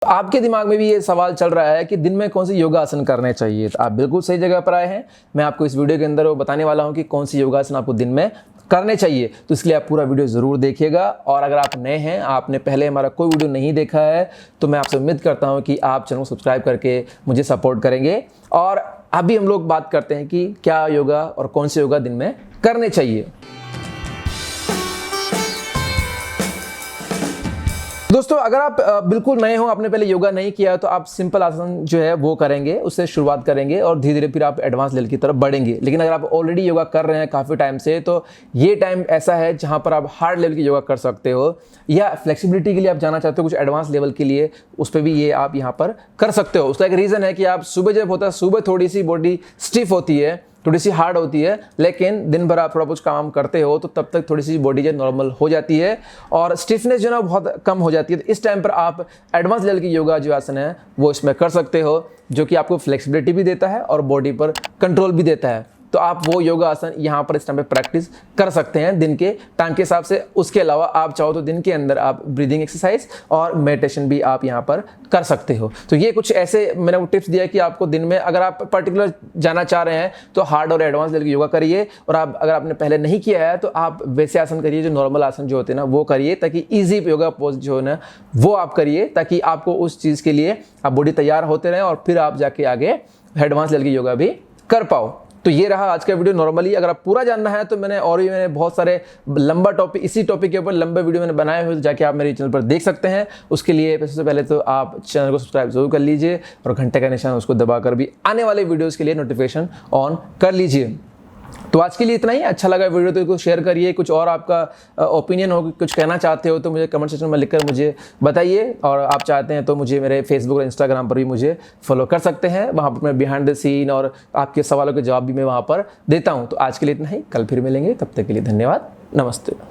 आपके दिमाग में भी ये सवाल चल रहा है कि दिन में कौन सी योगासन करने चाहिए, तो आप बिल्कुल सही जगह पर आए हैं। मैं आपको इस वीडियो के अंदर वो बताने वाला हूं कि कौन सी योगासन आपको दिन में करने चाहिए। तो इसलिए आप पूरा वीडियो ज़रूर देखिएगा। और अगर आप नए हैं, आपने पहले हमारा कोई वीडियो नहीं देखा है, तो मैं आपसे उम्मीद करता हूं कि आप चैनल को सब्सक्राइब करके मुझे सपोर्ट करेंगे। और अभी हम लोग बात करते हैं कि क्या योगा और कौन से योगा दिन में करने चाहिए। दोस्तों, अगर आप बिल्कुल नए हो, आपने पहले योगा नहीं किया, तो आप सिंपल आसन जो है वो करेंगे, उससे शुरुआत करेंगे और धीरे धीरे फिर आप एडवांस लेवल की तरफ बढ़ेंगे। लेकिन अगर आप ऑलरेडी योगा कर रहे हैं काफ़ी टाइम से, तो ये टाइम ऐसा है जहां पर आप हार्ड लेवल की योगा कर सकते हो, या फ्लेक्सिबिलिटी के लिए आप जाना चाहते हो कुछ एडवांस लेवल के लिए, उस पर भी ये आप यहाँ पर कर सकते हो। उसका एक रीज़न है कि आप सुबह जब होता है, सुबह थोड़ी सी बॉडी स्टिफ होती है, थोड़ी सी हार्ड होती है, लेकिन दिन भर आप थोड़ा कुछ काम करते हो तो तब तक थोड़ी सी बॉडी जो नॉर्मल हो जाती है और स्टिफनेस जो ना बहुत कम हो जाती है। तो इस टाइम पर आप एडवांस लेवल की योगा जो आसन है वो इसमें कर सकते हो, जो कि आपको फ्लेक्सिबिलिटी भी देता है और बॉडी पर कंट्रोल भी देता है। तो आप वो योगा आसन यहाँ पर इस टाइम पे प्रैक्टिस कर सकते हैं दिन के टाइम के हिसाब से। उसके अलावा आप चाहो तो दिन के अंदर आप ब्रीदिंग एक्सरसाइज और मेडिटेशन भी आप यहाँ पर कर सकते हो। तो ये कुछ ऐसे मैंने वो टिप्स दिया कि आपको दिन में अगर आप पर्टिकुलर जाना चाह रहे हैं तो हार्ड और एडवांस लेवल की योगा करिए, और आप अगर आपने पहले नहीं किया है तो आप वैसे आसन करिए जो नॉर्मल आसन जो होते हैं ना वो करिए, ताकि ईजी योगा पोज जो है ना वो आप करिए, ताकि आपको उस चीज़ के लिए आप बॉडी तैयार होते रहें और फिर आप जाके आगे एडवांस लेवल की योगा भी कर पाओ। तो ये रहा आज का वीडियो। नॉर्मली अगर आप पूरा जानना है तो मैंने बहुत सारे लंबा टॉपिक, इसी टॉपिक के ऊपर लंबे वीडियो मैंने बनाए हुए, जाके आप मेरे चैनल पर देख सकते हैं। उसके लिए सबसे पहले तो आप चैनल को सब्सक्राइब जरूर कर लीजिए और घंटे का निशान उसको दबाकर भी आने वाले वीडियोज़ के लिए नोटिफिकेशन ऑन कर लीजिए। तो आज के लिए इतना ही। अच्छा लगा वीडियो तो इसको शेयर करिए। कुछ और आपका ओपिनियन हो, कुछ कहना चाहते हो तो मुझे कमेंट सेक्शन में लिखकर मुझे बताइए। और आप चाहते हैं तो मुझे मेरे फेसबुक और इंस्टाग्राम पर भी मुझे फॉलो कर सकते हैं। वहाँ पर मैं बिहाइंड द सीन और आपके सवालों के जवाब भी मैं वहाँ पर देता हूँ। तो आज के लिए इतना ही। कल फिर मिलेंगे, तब तक के लिए धन्यवाद। नमस्ते।